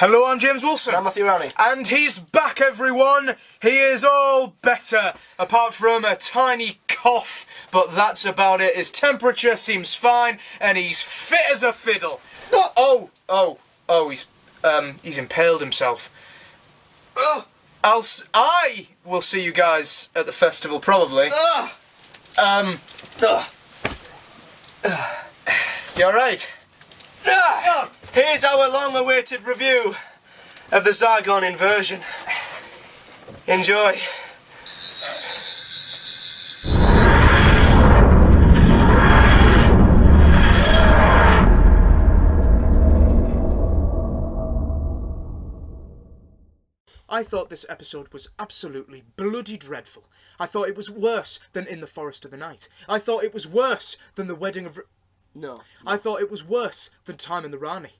Hello, I'm James Wilson. I'm Matthew Rowney. And he's back, everyone. He is all better, apart from a tiny cough, but that's about it. His temperature seems fine, and he's fit as a fiddle. He's impaled himself. I will see you guys at the festival, probably. You alright? Here's our long-awaited review of the Zygon Inversion. Enjoy. I thought this episode was absolutely bloody dreadful. I thought it was worse than In the Forest of the Night. I thought it was worse than The Wedding of... No. I thought it was worse than Time and the Rani,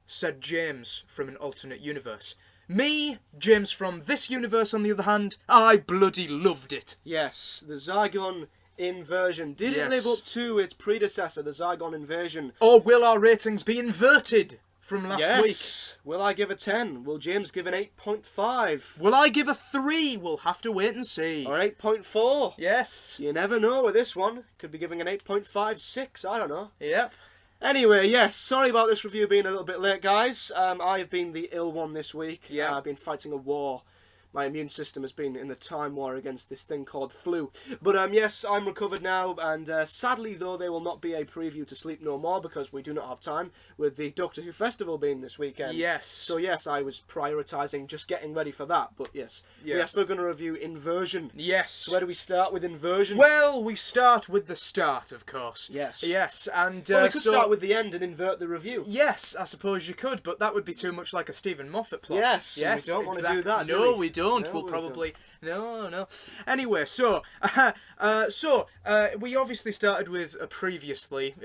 said James from an alternate universe. Me, James from this universe, on the other hand, I bloody loved it. Yes, the Zygon Inversion didn't live up to its predecessor, the Zygon Inversion. Or will our ratings be inverted from last week? Will I give a 10? Will James give an 8.5? Will I give a 3? We'll have to wait and see. Or 8.4? Yes. You never know with this one. Could be giving an 8.56, I don't know. Yep. Anyway, yes, sorry about this review being a little bit late, guys. I've been the ill one this week. Yeah. I've been fighting a war. My immune system has been in the time war against this thing called flu. But yes, I'm recovered now, and sadly, though, there will not be a preview to Sleep No More because we do not have time with the Doctor Who Festival being this weekend. Yes. So yes, I was prioritising just getting ready for that, but yes. We are still going to review Inversion. Yes. So where do we start with Inversion? Well, we start with the start, of course. Yes. Yes, and... well, we could start with the end and invert the review. Yes, I suppose you could, but that would be too much like a Stephen Moffat plot. Yes, yes, we don't want to do that, do No, we? we don't. No, we'll we probably... No. Anyway, we obviously started with a previously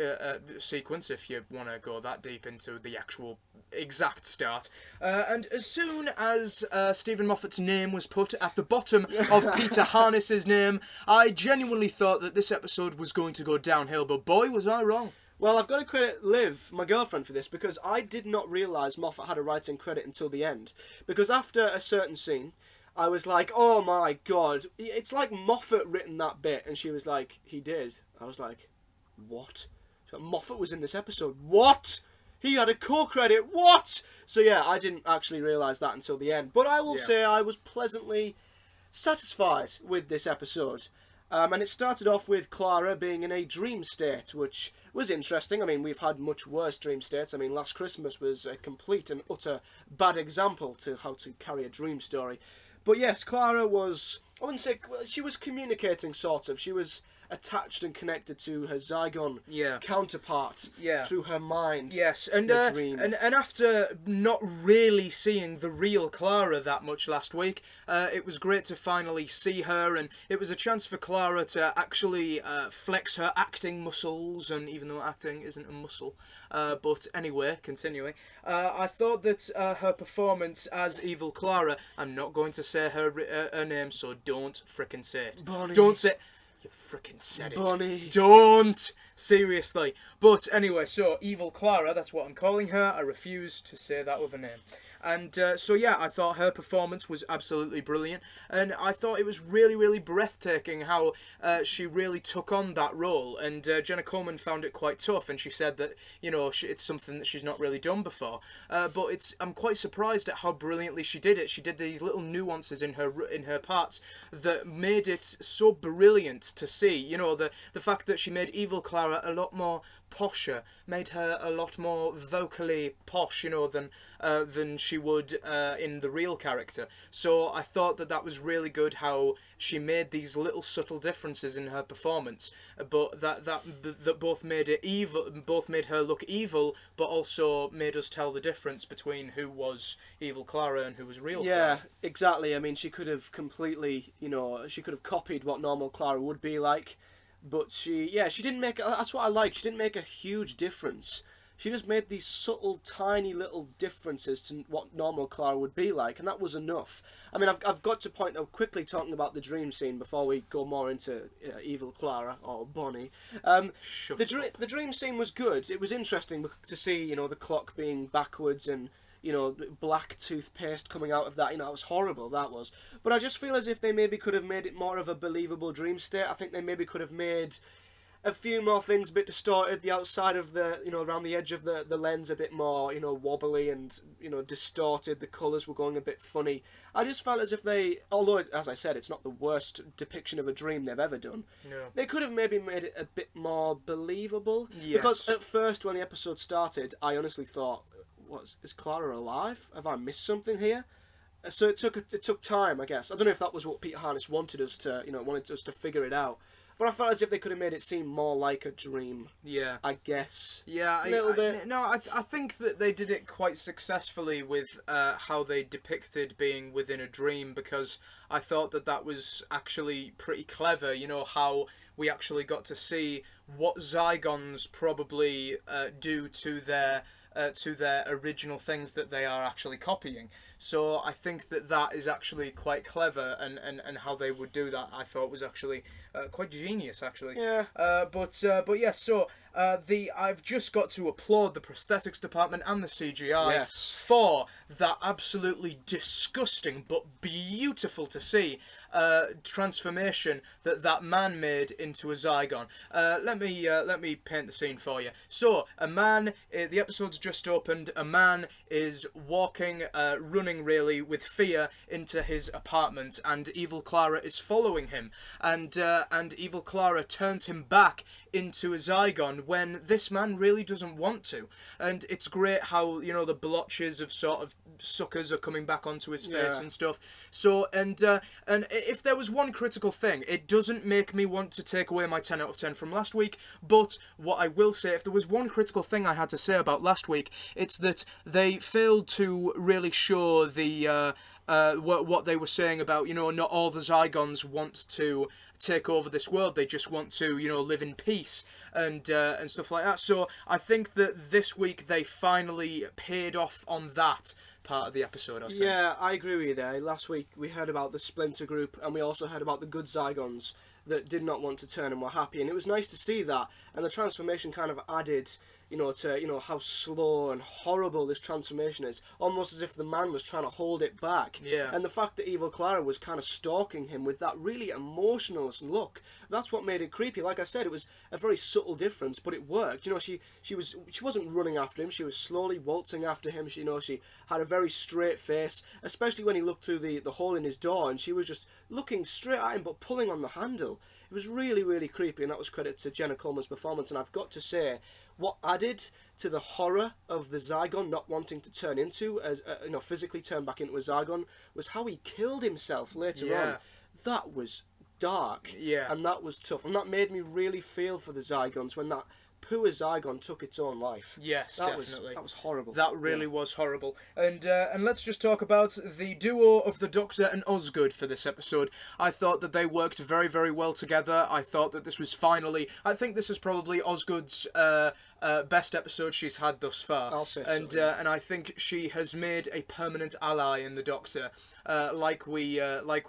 sequence, if you want to go that deep into the actual exact start. And as soon as Stephen Moffat's name was put at the bottom of Peter Harness's name, I genuinely thought that this episode was going to go downhill, but boy, was I wrong. Well, I've got to credit Liv, my girlfriend, for this, because I did not realise Moffat had a writing credit until the end. Because after a certain scene, I was like, oh my god, it's like Moffat written that bit, and she was like, he did. I was like, what? She's like, Moffat was in this episode. What? He had a co-credit. What? So yeah, I didn't actually realise that until the end. But I will say I was pleasantly satisfied with this episode. And it started off with Clara being in a dream state, which was interesting. I mean, we've had much worse dream states. I mean, Last Christmas was a complete and utter bad example to how to carry a dream story. But yes, Clara was, I wouldn't say, she was communicating, sort of. She was attached and connected to her Zygon counterpart through her mind. Yes, and dream. and after not really seeing the real Clara that much last week, it was great to finally see her, and it was a chance for Clara to actually flex her acting muscles, and even though acting isn't a muscle, but anyway, continuing, I thought that her performance as Evil Clara, I'm not going to say her name, so don't frickin' say it. Bonnie. Don't say... You frickin' said it. Bonnie. Don't! Seriously. But anyway, so Evil Clara, that's what I'm calling her. I refuse to say that with a name. And so yeah, I thought her performance was absolutely brilliant. And I thought it was really, really breathtaking how she really took on that role. And Jenna Coleman found it quite tough. And she said that, you know, it's something that she's not really done before. But I'm quite surprised at how brilliantly she did it. She did these little nuances in her parts that made it so brilliant to see. You know, the fact that she made Evil Clara a lot more posher, made her a lot more vocally posh, you know, than she would in the real character. So I thought that was really good how she made these little subtle differences in her performance, but that both made it evil, both made her look evil, but also made us tell the difference between who was Evil Clara and who was real Clara. Yeah, exactly. I mean, she could have completely, you know, she could have copied what normal Clara would be like. But she didn't make... That's what I like. She didn't make a huge difference. She just made these subtle, tiny little differences to what normal Clara would be like, and that was enough. I mean, I've got to point out quickly, talking about the dream scene before we go more into Evil Clara, or Bonnie. The dream scene was good. It was interesting to see, you know, the clock being backwards and, black toothpaste coming out of that. It was horrible, that was. But I just feel as if they maybe could have made it more of a believable dream state. I think they maybe could have made a few more things a bit distorted, the outside of the, around the edge of the lens a bit more, wobbly and, distorted. The colours were going a bit funny. I just felt as if although, as I said, it's not the worst depiction of a dream they've ever done, No. they could have maybe made it a bit more believable. Yes. Because at first, when the episode started, I honestly thought, is Clara alive? Have I missed something here? So it took time, I guess. I don't know if that was what Peter Harness wanted us to figure it out. But I felt as if they could have made it seem more like a dream. Yeah. I guess. Yeah, a little bit. No, I think that they did it quite successfully with how they depicted being within a dream, because I thought that was actually pretty clever. How we actually got to see what Zygons probably do to their original things that they are actually copying. So I think that is actually quite clever, and how they would do that, I thought was actually quite genius, actually. Yeah. But yes, so I've just got to applaud the prosthetics department and the CGI for that absolutely disgusting but beautiful to see transformation that man made into a Zygon. Let me paint the scene for you. So a man, the episode's just opened. A man is walking, running really with fear into his apartment, and Evil Clara is following him, and Evil Clara turns him back into a Zygon when this man really doesn't want to. And it's great how the blotches of sort of suckers are coming back onto his face and stuff. So and if there was one critical thing, it doesn't make me want to take away my 10 out of 10 from last week, but what I will say, if there was one critical thing I had to say about last week, it's that they failed to really show the what they were saying about, not all the Zygons want to take over this world. They just want to, live in peace and stuff like that. So I think that this week they finally paid off on that part of the episode, I think. Yeah, I agree with you there. Last week we heard about the Splinter Group, and we also heard about the good Zygons that did not want to turn and were happy, and it was nice to see that. And the transformation kind of added, to how slow and horrible this transformation is, almost as if the man was trying to hold it back. Yeah. And the fact that Evil Clara was kind of stalking him with that really emotionless look, that's what made it creepy. Like I said, it was a very subtle difference, but it worked. She wasn't running after him. She was slowly waltzing after him. She had a very straight face, especially when he looked through the hole in his door, and she was just looking straight at him but pulling on the handle. It was really, really creepy, and that was credit to Jenna Coleman's performance. And I've got to say, what added to the horror of the Zygon not wanting to turn into, physically turn back into a Zygon, was how he killed himself later on. That was dark, and that was tough, and that made me really feel for the Zygons when that poor Zygon took its own life. Yes, definitely. That was horrible. That really was horrible. And let's just talk about the duo of the Doctor and Osgood for this episode. I thought that they worked very, very well together. I thought that this was finally... I think this is probably Osgood's best episode she's had thus far. I'll say and so, yeah. And I think she has made a permanent ally in the Doctor, like we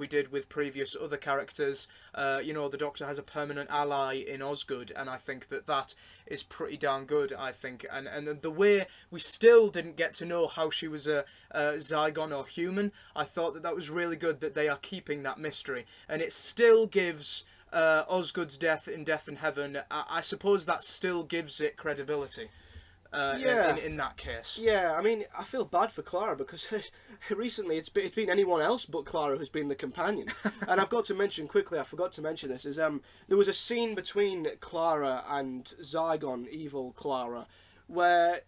did with previous other characters. The Doctor has a permanent ally in Osgood, and I think that is pretty darn good, I think. And the way we still didn't get to know how she was a Zygon or human, I thought that was really good that they are keeping that mystery. And it still gives Osgood's death in Death in Heaven, I suppose that still gives it credibility. In that case. Yeah, I mean, I feel bad for Clara because recently it's been anyone else but Clara who's been the companion. And I've got to mention quickly, I forgot to mention this, is there was a scene between Clara and Zygon, evil Clara, where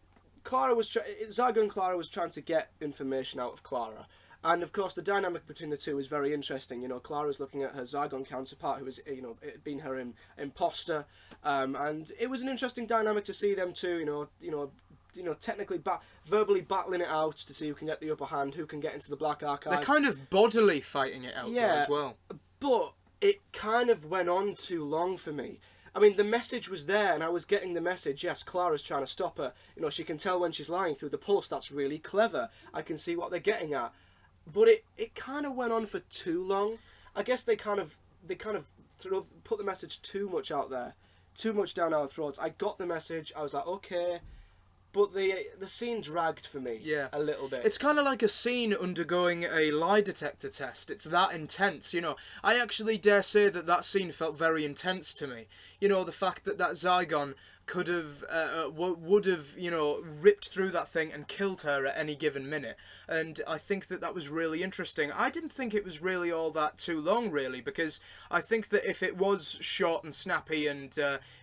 Zygon Clara was trying to get information out of Clara. And of course, the dynamic between the two is very interesting. Clara's looking at her Zygon counterpart, who is, been her imposter, and it was an interesting dynamic to see them two, technically verbally battling it out to see who can get the upper hand, who can get into the Black Archive. They're kind of bodily fighting it out though, as well. But it kind of went on too long for me. I mean, the message was there, and I was getting the message. Yes, Clara's trying to stop her. She can tell when she's lying through the pulse. That's really clever. I can see what they're getting at. But it kind of went on for too long. I guess they kind of put the message too much out there, too much down our throats. I got the message. I was like, okay, but the scene dragged for me a little bit. It's kind of like a scene undergoing a lie detector test. It's that intense, you know. I actually dare say that scene felt very intense to me. You know, the fact that Zygon could have, would have, you know, ripped through that thing and killed her at any given minute. And I think that was really interesting. I didn't think it was really all that too long, really, because I think that if it was short and snappy and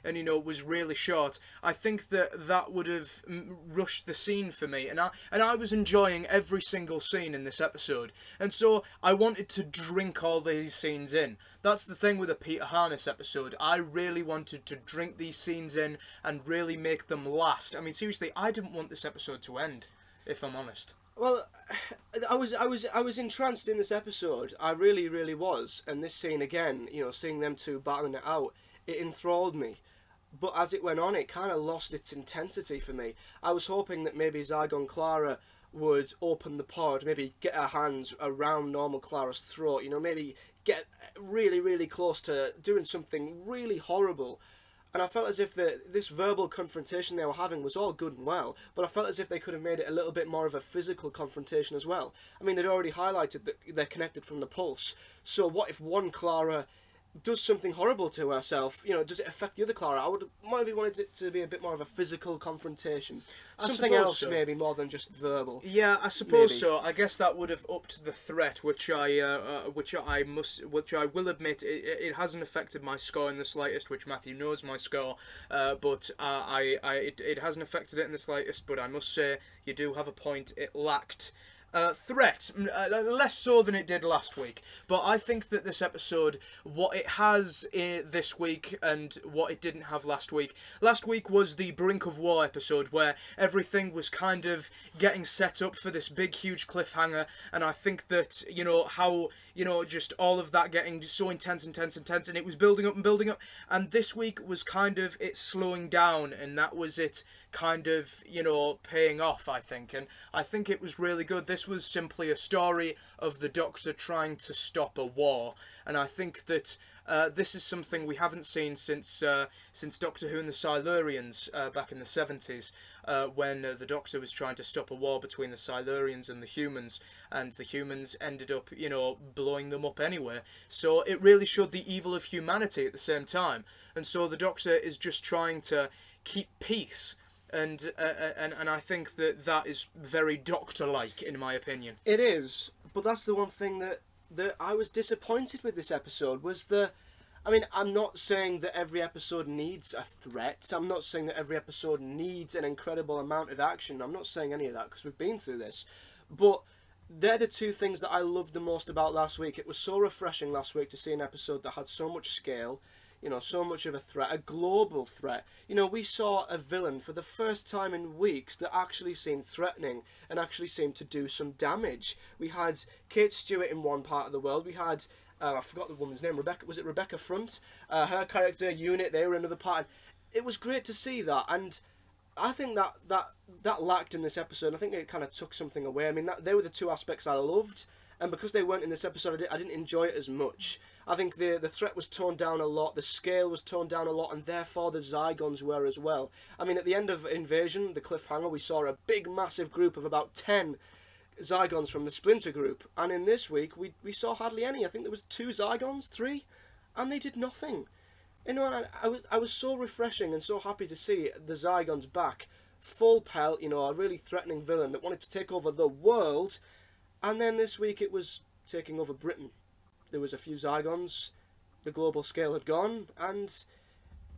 you know, was really short, I think that would have rushed the scene for me. And I was enjoying every single scene in this episode. And so I wanted to drink all these scenes in. That's the thing with a Peter Harness episode. I really wanted to drink these scenes in and really make them last. I mean, seriously, I didn't want this episode to end, if I'm honest. Well, I was entranced in this episode. I really, really was. And this scene again, you know, seeing them two battling it out, it enthralled me. But as it went on, it kind of lost its intensity for me. I was hoping that maybe Zygon Clara would open the pod, maybe get her hands around normal Clara's throat, you know, maybe get really, really close to doing something really horrible. And I felt as if this verbal confrontation they were having was all good and well, but I felt as if they could have made it a little bit more of a physical confrontation as well. I mean, they'd already highlighted that they're connected from the pulse, so what if one Clara does something horrible to herself? You know, does it affect the other Clara? I would maybe wanted it to be a bit more of a physical confrontion. Something else, so. Maybe, more than just verbal. Yeah, I suppose so. I guess that would have upped the threat, which I will admit, it hasn't affected my score in the slightest, which Matthew knows my score, but it hasn't affected it in the slightest, but I must say, you do have a point, it lacked threat, less so than it did last week. But I think that this episode, what it has this week and what it didn't have last week was the Brink of War episode, where everything was kind of getting set up for this big huge cliffhanger, and I think that, you know, how, you know, just all of that getting so intense, and it was building up, and this week was kind of it slowing down, and that was it kind of, you know, paying off, I think. And I think it was really good. This was simply a story of the Doctor trying to stop a war, and I think that this is something we haven't seen since Doctor Who and the Silurians back in the 70s, when the Doctor was trying to stop a war between the Silurians and the humans, and the humans ended up, you know, blowing them up anyway. So it really showed the evil of humanity at the same time, and so the Doctor is just trying to keep peace. And I think that is very Doctor-like, in my opinion. It is, but that's the one thing that I was disappointed with this episode, was I mean, I'm not saying that every episode needs a threat. I'm not saying that every episode needs an incredible amount of action. I'm not saying any of that, because we've been through this. But they're the two things that I loved the most about last week. It was so refreshing last week to see an episode that had so much scale, you know, so much of a threat, a global threat. You know, we saw a villain for the first time in weeks that actually seemed threatening and actually seemed to do some damage. We had Kate Stewart in one part of the world. We had, I forgot the woman's name, Rebecca Front? Her character, Unit, they were another part. It was great to see that, and I think that lacked in this episode. I think it kind of took something away. I mean, they were the two aspects I loved, and because they weren't in this episode, I didn't enjoy it as much. I think the threat was toned down a lot, the scale was toned down a lot, and therefore the Zygons were as well. I mean, at the end of Invasion, the cliffhanger, we saw a big, massive group of about 10 Zygons from the Splinter group, and in this week, we saw hardly any. I think there was 2 Zygons, 3, and they did nothing. You know, and I was so refreshing and so happy to see the Zygons back, full pelt, you know, a really threatening villain that wanted to take over the world, and then this week it was taking over Britain. There was a few Zygons, the global scale had gone, and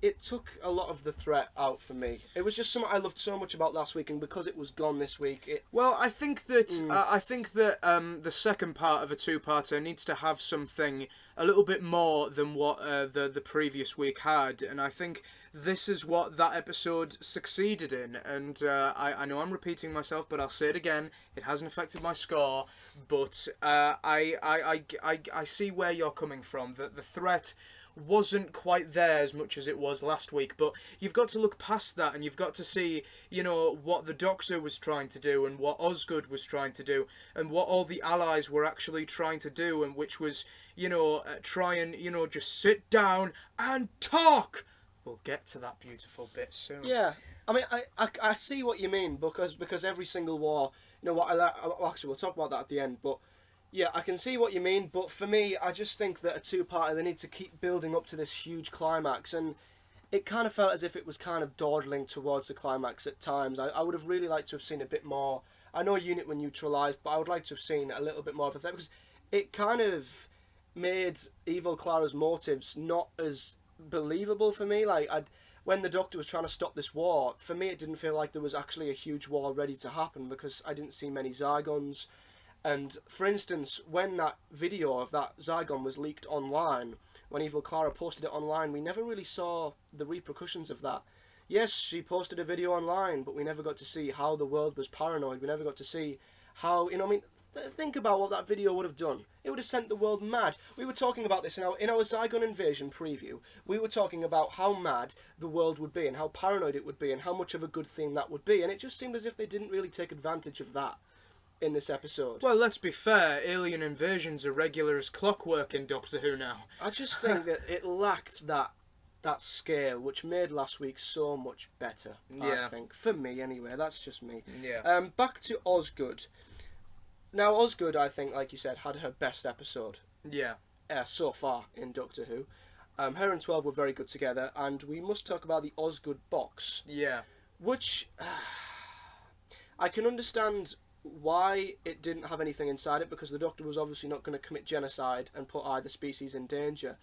it took a lot of the threat out for me. It was just something I loved so much about last week, and because it was gone this week, Well, I think that the second part of a two-parter needs to have something a little bit more than what the previous week had, and I think this is what that episode succeeded in. And I know I'm repeating myself, but I'll say it again. It hasn't affected my score, but I see where you're coming from. That the threat wasn't quite there as much as it was last week, but you've got to look past that, and you've got to see, you know, what the Doctor was trying to do, and what Osgood was trying to do, and what all the allies were actually trying to do, and which was, you know, try and, you know, just sit down and talk. We'll get to that beautiful bit soon. Yeah, I mean, I see what you mean because every single war, you know what? Actually, we'll talk about that at the end. But yeah, I can see what you mean. But for me, I just think that a two-parter, they need to keep building up to this huge climax, and it kind of felt as if it was kind of dawdling towards the climax at times. I would have really liked to have seen a bit more. I know Unit were neutralised, but I would like to have seen a little bit more of a thing because it kind of made Evil Clara's motives not as believable for me. Like, when the Doctor was trying to stop this war, for me it didn't feel like there was actually a huge war ready to happen because I didn't see many Zygons. And for instance, when that video of that Zygon was leaked online, when Evil Clara posted it online, we never really saw the repercussions of that. Yes, she posted a video online, but we never got to see how the world was paranoid. We never got to see how, I mean, think about what that video would have done. It would have sent the world mad. We were talking about this in our Zygon Inversion preview. We were talking about how mad the world would be and how paranoid it would be and how much of a good thing that would be. And it just seemed as if they didn't really take advantage of that in this episode. Well, let's be fair, alien invasions are regular as clockwork in Doctor Who now. I just think that it lacked that scale, which made last week so much better, I think. For me, anyway. That's just me. Yeah. Back to Osgood. Now, Osgood, I think, like you said, had her best episode Yeah. So far in Doctor Who. Her and 12 were very good together, and we must talk about the Osgood box. Yeah. Which, I can understand why it didn't have anything inside it, because the Doctor was obviously not going to commit genocide and put either species in danger.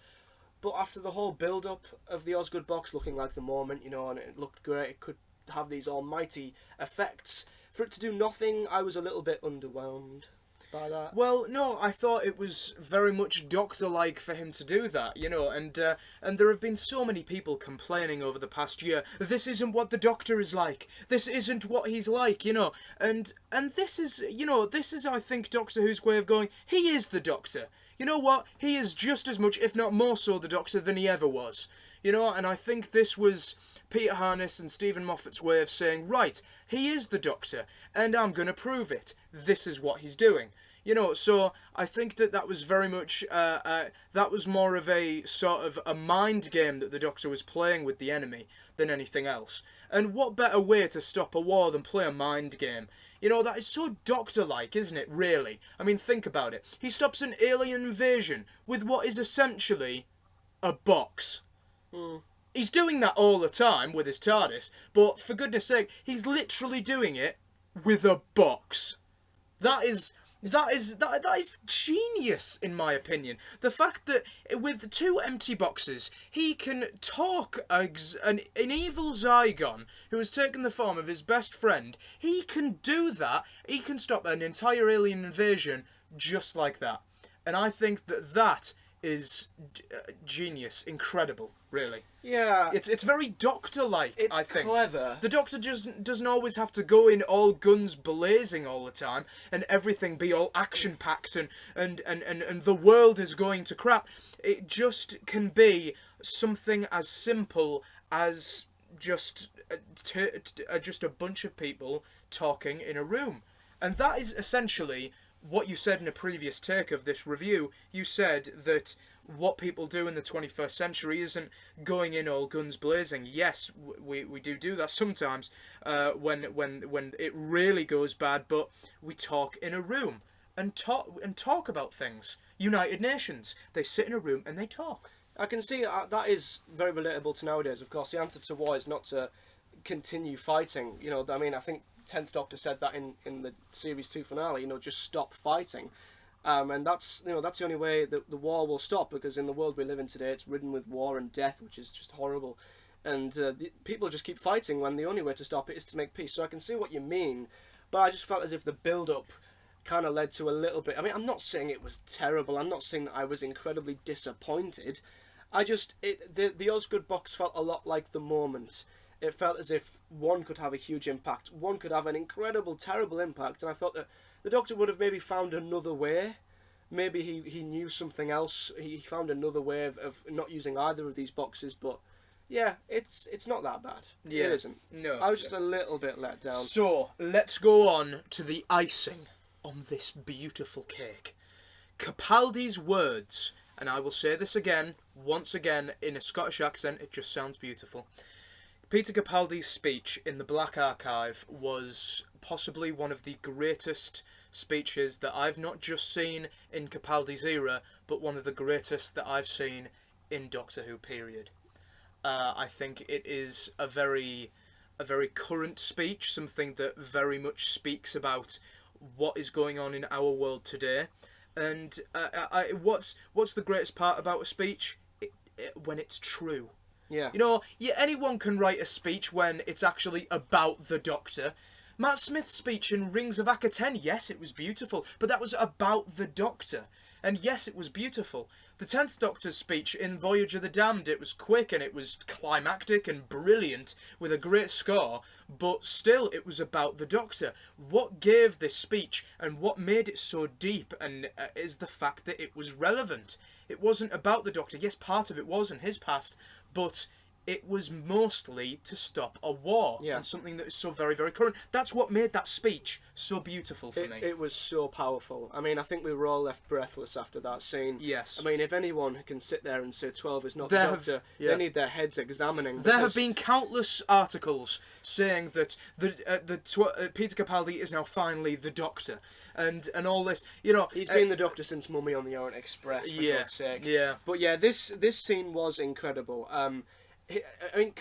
But after the whole build-up of the Osgood box looking like the moment, you know, and it looked great, it could have these almighty effects. For it to do nothing, I was a little bit underwhelmed by that. Well, no, I thought it was very much Doctor-like for him to do that, you know, and there have been so many people complaining over the past year, this isn't what the Doctor is like, this isn't what he's like, you know, and this is, you know, this is, I think, Doctor Who's way of going, he is the Doctor. You know what? He is just as much, if not more so, the Doctor than he ever was. You know, and I think this was Peter Harness and Stephen Moffat's way of saying, right, he is the Doctor, and I'm going to prove it. This is what he's doing. You know, so I think that was very much, that was more of a sort of a mind game that the Doctor was playing with the enemy than anything else. And what better way to stop a war than play a mind game? You know, that is so Doctor-like, isn't it, really? I mean, think about it. He stops an alien invasion with what is essentially a box. He's doing that all the time with his TARDIS, but for goodness sake, he's literally doing it with a box. That is genius, in my opinion. The fact that with 2 empty boxes, he can talk an evil Zygon who has taken the form of his best friend. He can do that. He can stop an entire alien invasion just like that. And I think that is genius, incredible, really. Yeah. It's very Doctor-like, I think. It's clever. The Doctor just doesn't always have to go in all guns blazing all the time and everything be all action-packed and the world is going to crap. It just can be something as simple as just a bunch of people talking in a room. And that is essentially what you said in a previous take of this review. You said that what people do in the 21st century isn't going in all guns blazing. Yes, we do that sometimes when it really goes bad, but we talk in a room and talk about things. United Nations, they sit in a room and they talk. I can see that is very relatable to nowadays. Of course, the answer to war is not to continue fighting. You know, I mean, I think 10th Doctor said that in the Series 2 finale, you know, just stop fighting. And that's, you know, that's the only way that the war will stop, because in the world we live in today, it's ridden with war and death, which is just horrible. And people just keep fighting when the only way to stop it is to make peace. So I can see what you mean, but I just felt as if the build-up kind of led to a little bit... I mean, I'm not saying it was terrible. I'm not saying that I was incredibly disappointed. I just... The Osgood box felt a lot like the moment. It felt as if one could have a huge impact, one could have an incredible, terrible impact, and I thought that the Doctor would have maybe found another way. Maybe he knew something else. He found another way of not using either of these boxes, but yeah, it's not that bad. Yeah. It isn't. No. I was just a little bit let down. So, let's go on to the icing on this beautiful cake. Capaldi's words, and I will say this again, once again, in a Scottish accent, it just sounds beautiful. Peter Capaldi's speech in the Black Archive was possibly one of the greatest speeches that I've not just seen in Capaldi's era, but one of the greatest that I've seen in Doctor Who, period. I think it is a very current speech, something that very much speaks about what is going on in our world today. And what's the greatest part about a speech? When it's true. Yeah. You know, anyone can write a speech when it's actually about the Doctor. Matt Smith's speech in Rings of Akaten, yes, it was beautiful, but that was about the Doctor. And yes, it was beautiful. The 10th Doctor's speech in Voyage of the Damned, it was quick and it was climactic and brilliant with a great score, but still it was about the Doctor. What gave this speech and what made it so deep and is the fact that it was relevant. It wasn't about the Doctor. Yes, part of it was in his past, but it was mostly to stop a war, and something that is so very, very current. That's what made that speech so beautiful for me. It was so powerful. I mean, I think we were all left breathless after that scene. Yes. I mean, if anyone can sit there and say 12 is not the Doctor, they need their heads examining. There have been countless articles saying that Peter Capaldi is now finally the Doctor. And all this, you know... He's been the Doctor since Mummy on the Orient Express, for God's sake. Yeah. But yeah, this scene was incredible. I mean,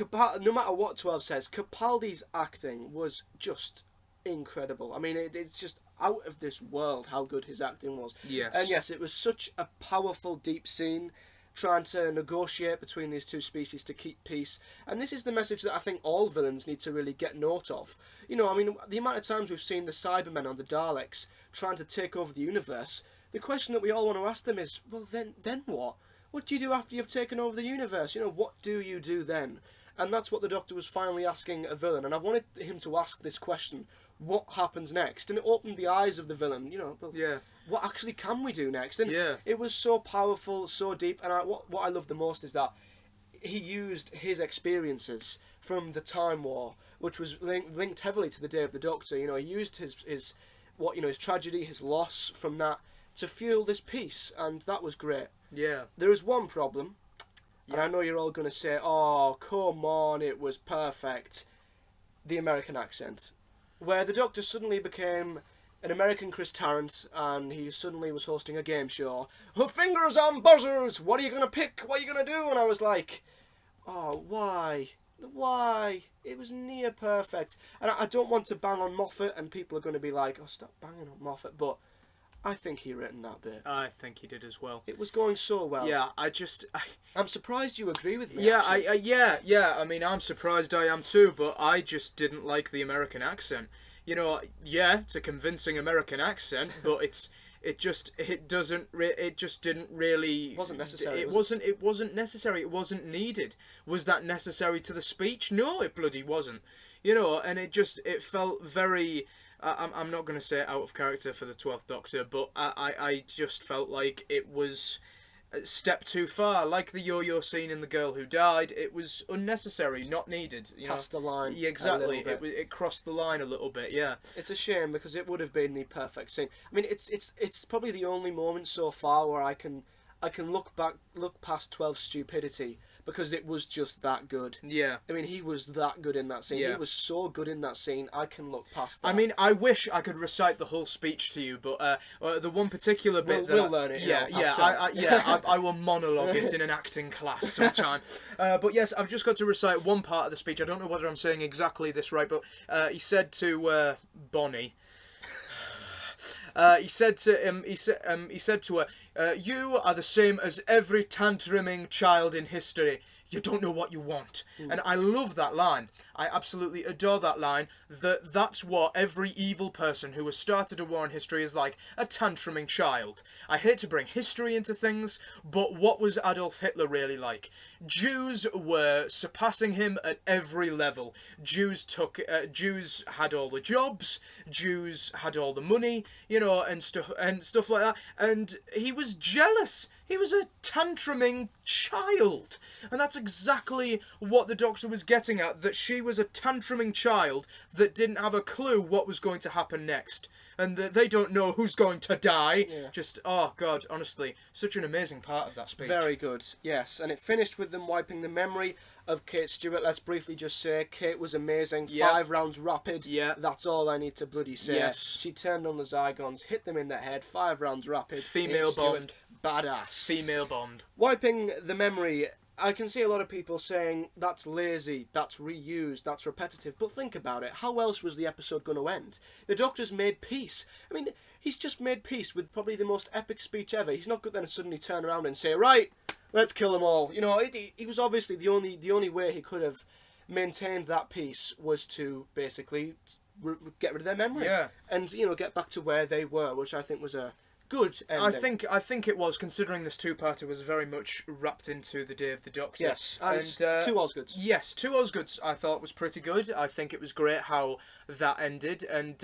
no matter what 12 says, Capaldi's acting was just incredible. I mean, it's just out of this world how good his acting was. Yes. And yes, it was such a powerful, deep scene, trying to negotiate between these two species to keep peace. And this is the message that I think all villains need to really get note of. You know, I mean, the amount of times we've seen the Cybermen on the Daleks trying to take over the universe, the question that we all want to ask them is, well, then what? What do you do after you've taken over the universe? You know, what do you do then? And that's what the Doctor was finally asking a villain. And I wanted him to ask this question, what happens next? And it opened the eyes of the villain, you know, well, what actually can we do next? And it was so powerful, so deep. And what I love the most is that he used his experiences from the Time War, which was linked heavily to the Day of the Doctor. You know, he used his tragedy, his loss from that to fuel this peace. And that was great. Yeah. There is one problem, and I know you're all going to say, oh, come on, it was perfect. The American accent. Where the Doctor suddenly became an American Chris Tarrant, and he suddenly was hosting a game show. Her fingers on buzzers! What are you going to pick? What are you going to do? And I was like, oh, why? Why? It was near perfect. And I don't want to bang on Moffat, and people are going to be like, oh, stop banging on Moffat, but I think he written that bit. I think he did as well. It was going so well. Yeah, I'm surprised you agree with me. Yeah, I mean, I'm surprised I am too, but I just didn't like the American accent. You know, yeah, it's a convincing American accent, but it just didn't really. It wasn't necessary. It wasn't necessary. It wasn't needed. Was that necessary to the speech? No, it bloody wasn't. You know, and it felt very. I'm not going to say out of character for the 12th Doctor, but I just felt like it was a step too far. Like the yo-yo scene in The Girl Who Died, it was unnecessary, not needed. Past the line. Yeah, exactly. It crossed the line a little bit, yeah. It's a shame because it would have been the perfect scene. I mean, it's probably the only moment so far where I can look past 12's stupidity, because it was just that good. Yeah. I mean, he was that good in that scene. Yeah. He was so good in that scene, I can look past that. I mean, I wish I could recite the whole speech to you, but the one particular bit we'll learn it. I will monologue it in an acting class sometime. But yes, I've just got to recite one part of the speech. I don't know whether I'm saying exactly this right, but he said to Bonnie... he said to her, you are the same as every tantruming child in history. You don't know what you want. And I love that line. I absolutely adore that line. That's what every evil person who has started a war in history is like, a tantruming child. I hate to bring history into things, but what was Adolf Hitler really like? Jews were surpassing him at every level. Jews had all the jobs, Jews had all the money, you know, and stuff like that. And he was jealous. He was a tantruming child. And that's exactly what the Doctor was getting at, that she was a tantruming child that didn't have a clue what was going to happen next. And that they don't know who's going to die. Yeah. Just, oh God, honestly, such an amazing part of that speech. Very good, yes. And it finished with them wiping the memory of Kate Stewart. Let's briefly just say Kate was amazing. Yep. 5 rounds rapid. Yeah. That's all I need to bloody say. Yes. She turned on the Zygons, hit them in the head. 5 rounds rapid. Female Kate Stewart, Bond. badass. Female Bond. Wiping the memory. I can see a lot of people saying that's lazy, that's reused, that's repetitive. But think about it. How else was the episode going to end? The Doctor's made peace. I mean, he's just made peace with probably the most epic speech ever. He's not going to then suddenly turn around and say, right, let's kill them all. You know, he was obviously the only way he could have maintained that peace was to basically get rid of their memory. Yeah. And, you know, get back to where they were, which I think was a good ending. I think it was, considering this two-parter was very much wrapped into the Day of the Doctor. Yes, and 2 Osgoods. Yes, 2 Osgoods I thought was pretty good. I think it was great how that ended, and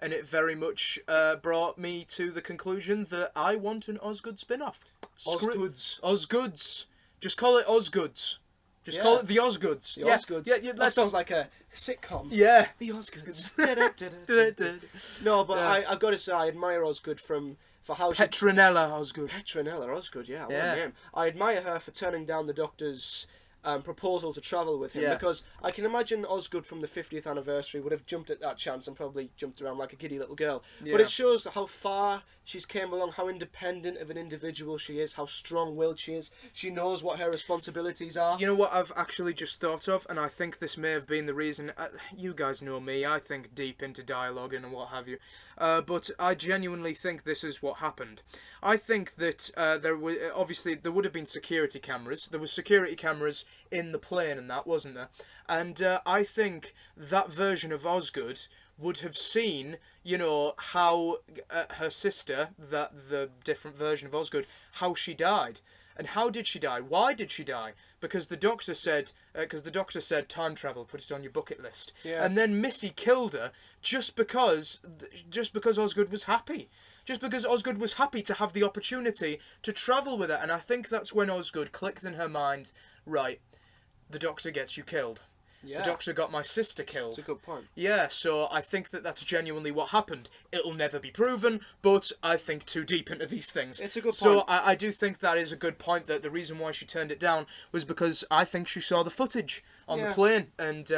it very much brought me to the conclusion that I want an Osgood spin-off. Osgoods. Osgoods. Just call it Osgoods. Just call it the Osgoods. The Osgoods. Yeah, that sounds like a sitcom. Yeah. The Osgoods. No, but I've got to say, I admire Osgood for how she... Petronella Osgood. Petronella Osgood, yeah, what Yeah. a name. I admire her for turning down the Doctor's proposal to travel with him, Yeah. because I can imagine Osgood from the 50th anniversary would have jumped at that chance and probably jumped around like a giddy little girl. Yeah. But it shows how far she's came along, how independent of an individual she is, how strong-willed she is. She knows what her responsibilities are. You know what I've actually just thought of, and I think this may have been the reason. You guys know me, I think deep into dialogue and what have you. But I genuinely think this is what happened. I think that there would have been security cameras. There was security cameras in the plane and that, wasn't there? And I think that version of Osgood would have seen, you know, how her sister, the different version of Osgood, how she died. And how did she die? Why did she die? Because the doctor said, time travel, put it on your bucket list. Yeah. And then Missy killed her just because Osgood was happy. Just because Osgood was happy to have the opportunity to travel with her. And I think that's when Osgood clicked in her mind, right, the doctor gets you killed. Yeah. The doctor got my sister killed. That's a good point. Yeah, so I think that that's genuinely what happened. It'll never be proven, but I think too deep into these things. It's a good point. So I do think that is a good point, that the reason why she turned it down was because I think she saw the footage on the plane, and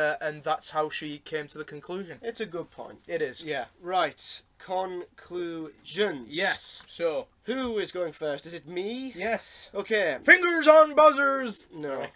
that's how she came to the conclusion. It's a good point. It is. Yeah. Right. Conclusions. Yes. So. Who is going first? Is it me? Yes. Okay. Fingers on buzzers! No.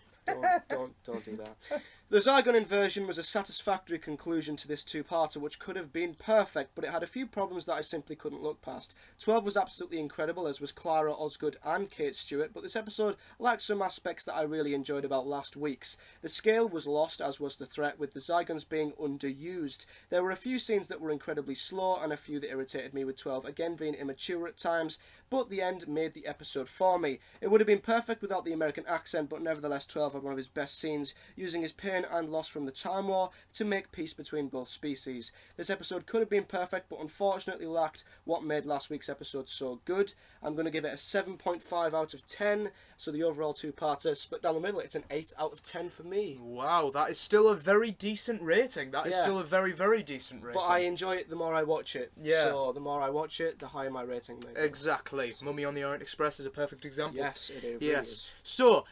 Don't do that. The Zygon Inversion was a satisfactory conclusion to this two-parter, which could have been perfect, but it had a few problems that I simply couldn't look past. 12 was absolutely incredible, as was Clara, Osgood and Kate Stewart, but this episode lacked some aspects that I really enjoyed about last week's. The scale was lost, as was the threat, with the Zygons being underused. There were a few scenes that were incredibly slow, and a few that irritated me, with 12 again being immature at times, but the end made the episode for me. It would have been perfect without the American accent, but nevertheless 12 had one of his best scenes, using his pain and loss from the Time War to make peace between both species. This episode could have been perfect, but unfortunately lacked what made last week's episode so good. I'm going to give it a 7.5 out of 10, so the overall two-parter split down the middle, it's an 8 out of 10 for me. Wow, that is still a very decent rating. That is Yeah. still a very, very decent rating. But I enjoy it the more I watch it. Yeah. So the more I watch it, the higher my rating may be. Exactly. Mummy on the Orient Express is a perfect example. Yes, it really Yes. is. So,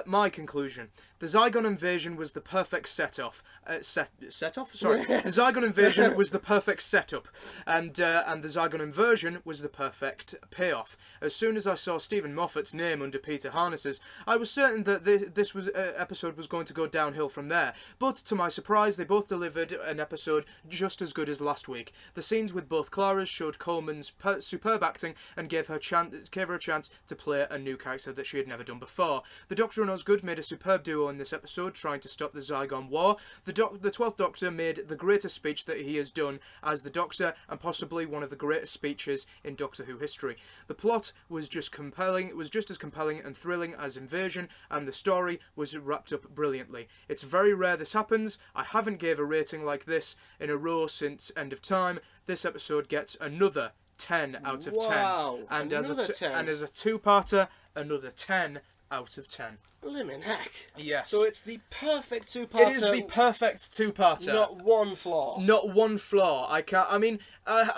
my conclusion. The Zygon Invasion was the perfect set-off. Set-off? Sorry. The Zygon Invasion was the perfect setup. And the Zygon Inversion was the perfect payoff. As soon as I saw Stephen Moffat's name under Peter Harness's, I was certain that this episode was going to go downhill from there. But, to my surprise, they both delivered an episode just as good as last week. The scenes with both Claras showed Coleman's superb acting and gave her a chance to play a new character that she had never done before. The Doctor and Osgood made a superb duo in this episode, trying to stop the Zygon War. The 12th Doctor made the greatest speech that he has done as the Doctor, and possibly one of the greatest speeches in Doctor Who history. The plot was just compelling. It was just as compelling and thrilling as Invasion, and the story was wrapped up brilliantly. It's very rare this happens. I haven't gave a rating like this in a row since End of Time. This episode gets another 10 out of 10. Wow, And another as 10. a two-parter, another 10 out of 10. Blimmin' heck. Yes. So it's the perfect two-parter. It is the perfect two-parter. Not one flaw. Not one flaw. I can't. I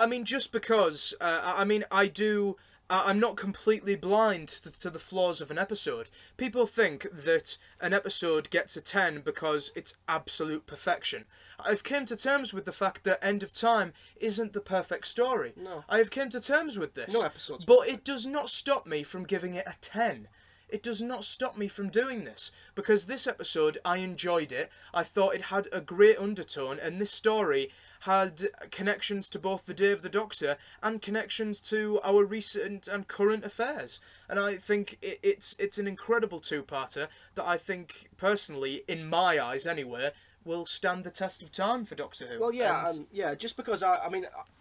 mean, just because. I mean, I do. I'm not completely blind to the flaws of an episode. People think that an episode gets a 10 because it's absolute perfection. I've come to terms with the fact that End of Time isn't the perfect story. No. I have come to terms with this. No episode's But perfect. it does not stop me from giving it a 10. It does not stop me from doing this, because this episode, I enjoyed it. I thought it had a great undertone, and this story had connections to both the Day of the Doctor and connections to our recent and current affairs. And I think it's an incredible two-parter that I think, personally, in my eyes anyway, will stand the test of time for Doctor Who. Well, yeah, just because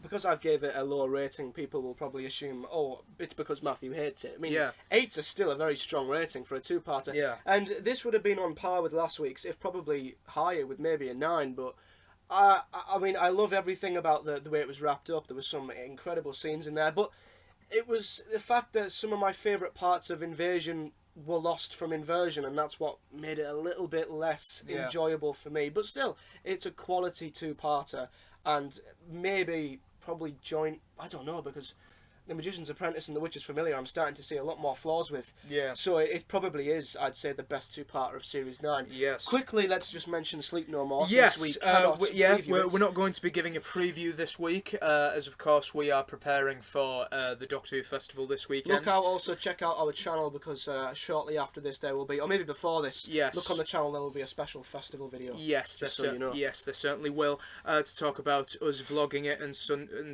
because I've gave it a low rating, people will probably assume, oh, it's because Matthew hates it. I mean, Yeah. 8's is still a very strong rating for a two-parter. Yeah. And this would have been on par with last week's, if probably higher, with maybe a 9, but I mean, I love everything about the way it was wrapped up. There was some incredible scenes in there, but it was the fact that some of my favourite parts of Invasion were lost from Inversion, and that's what made it a little bit less enjoyable for me. But still, it's a quality two-parter, and maybe probably joint, I don't know, because The Magician's Apprentice and The Witcher's Familiar I'm starting to see a lot more flaws with. Yeah. So it probably is, I'd say, the best two-parter of Series 9. Yes. Quickly, let's just mention Sleep No More, Yes, since we cannot preview it. we're not going to be giving a preview this week, as of course we are preparing for the Doctor Who Festival this weekend. Also check out our channel, because shortly after this there will be, or maybe before this, Yes. look on the channel, there will be a special festival video. Yes, yes, there certainly will, to talk about us vlogging it and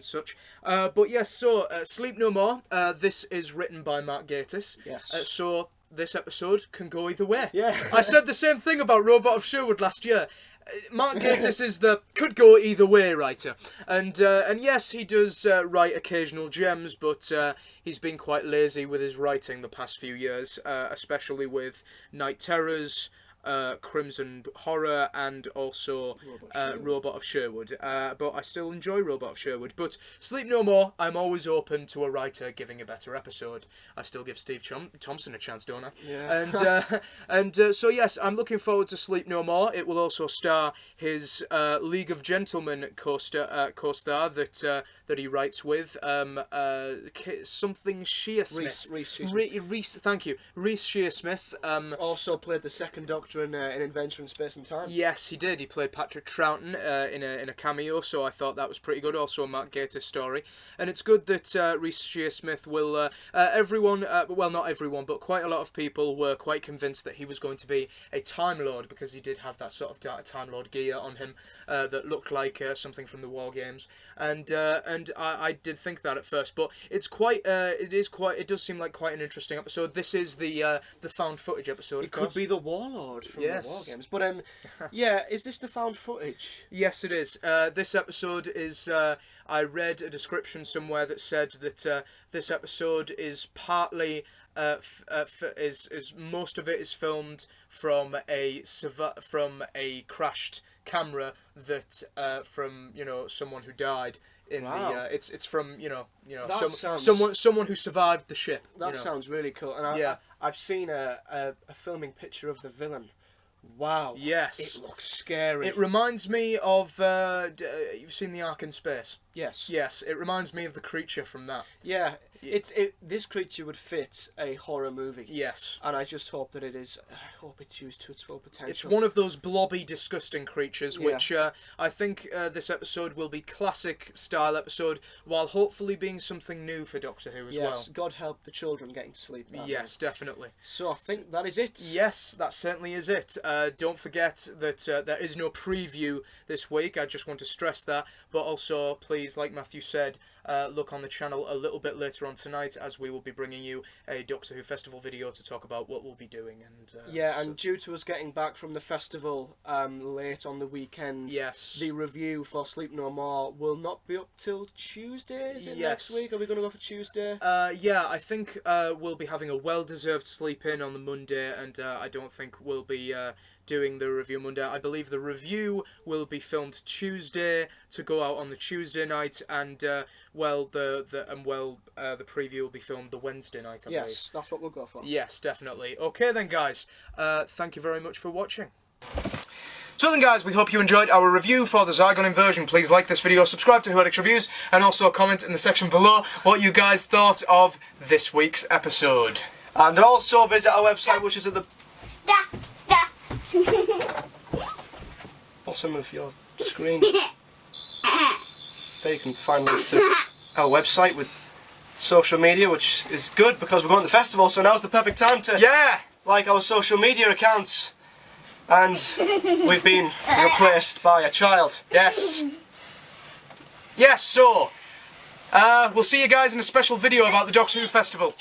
such. But yes, so Sleep No More. This is written by Mark Gatiss. Yes. So this episode can go either way. Yeah. I said the same thing about Robot of Sherwood last year. Mark Gatiss is the could go either way writer, and yes, he does write occasional gems, but he's been quite lazy with his writing the past few years, especially with Night Terrors, Crimson Horror, and also Robot of Sherwood. But I still enjoy Robot of Sherwood. But Sleep No More, I'm always open to a writer giving a better episode. I still give Steve Thompson a chance, don't I? Yeah. So yes, I'm looking forward to Sleep No More. It will also star his League of Gentlemen co-star that he writes with, something Shearsmith. Reese, thank you, Reese Shearsmith. Also played the second Doctor in Adventure in Space and Time. Yes, he did. He played Patrick Troughton in a cameo, so I thought that was pretty good. Also a Mark Gatiss story, and it's good that Reese Shearsmith will. Everyone, well, not everyone, but quite a lot of people were quite convinced that he was going to be a Time Lord, because he did have that sort of Time Lord gear on him that looked like something from the War Games, and I did think that at first, but it's quite. It does seem like quite an interesting episode. This is the found footage episode. It could be the Warlord from the War Games. But yeah, is this the found footage? Yes, it is. This episode is. I read a description somewhere that said that this episode is partly. Is most of it is filmed from a crashed camera that from someone who died in the it's from someone who survived the ship. That sounds really cool. And I've seen a filming picture of the villain. Wow. Yes. It looks scary. It reminds me of you've seen The Ark in Space. Yes. Yes, it reminds me of the creature from that. Yeah. This creature would fit a horror movie. Yes. And I just hope that it is. I hope it's used to its full potential. It's one of those blobby, disgusting creatures, which I think this episode will be classic style episode, while hopefully being something new for Doctor Who as well. Yes, God help the children getting to sleep. Yes, definitely. So I think that is it. Yes, that certainly is it. Don't forget that there is no preview this week. I just want to stress that. But also, please, like Matthew said, look on the channel a little bit later on tonight, as we will be bringing you a Doctor Who Festival video to talk about what we'll be doing. And due to us getting back from the festival late on the weekend, the review for Sleep No More will not be up till Tuesday. Is it next week? Are we going to go for Tuesday? I think we'll be having a well-deserved sleep in on the Monday, and I don't think we'll be doing the review Monday. I believe the review will be filmed Tuesday to go out on the Tuesday night, and the preview will be filmed the Wednesday night, I believe. Yes, that's what we'll go for. Yes, definitely. Okay then, guys. Thank you very much for watching. So then guys, we hope you enjoyed our review for the Zygon Inversion. Please like this video, subscribe to Who Addicts Reviews, and also comment in the section below what you guys thought of this week's episode. And also visit our website, which is at the bottom of your screen. There you can find links to our website with social media, which is good because we're going to the festival, so now's the perfect time to like our social media accounts. And we've been replaced by a child. Yes. Yes, so we'll see you guys in a special video about the Doctor Who Festival.